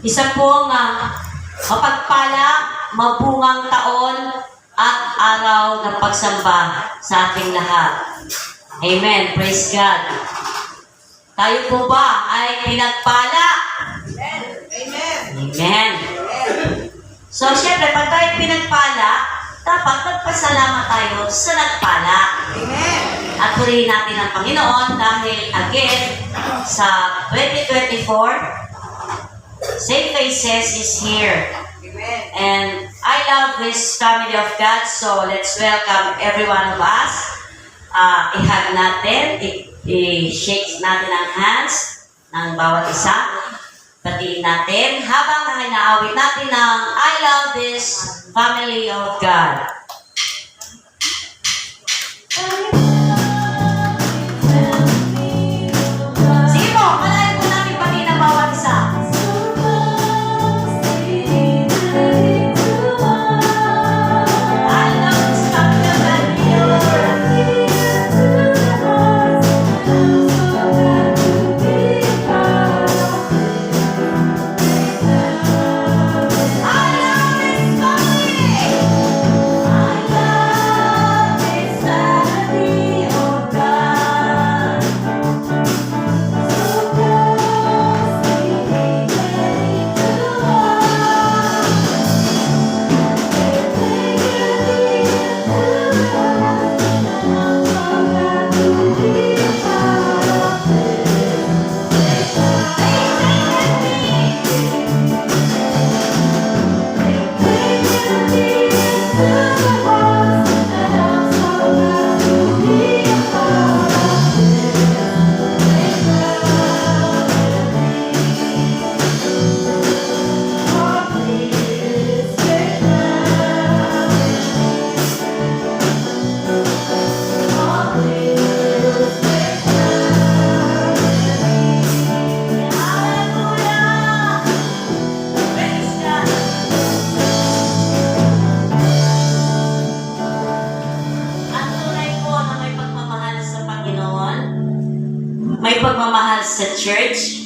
Isa pong mapagpala, mabungang taon at araw ng pagsamba sa ating lahat. Amen. Praise God. Tayo po ba ay pinagpala? Amen. Amen. Amen. So, syempre, pag tayo pinagpala, dapat magpasalamat tayo sa nagpala. Amen. At purihin natin ang Panginoon dahil again, sa 2024, St. Faces is here. Amen. And I love this family of God, so let's welcome every one of us. I-hug natin, i-shake natin ang hands ng bawat isa. Batiin natin habang hinaawit natin ng I love this family of God. Sige po, malayo po natin batiin ang bawat isa. I love this family of may pagmamahal sa church,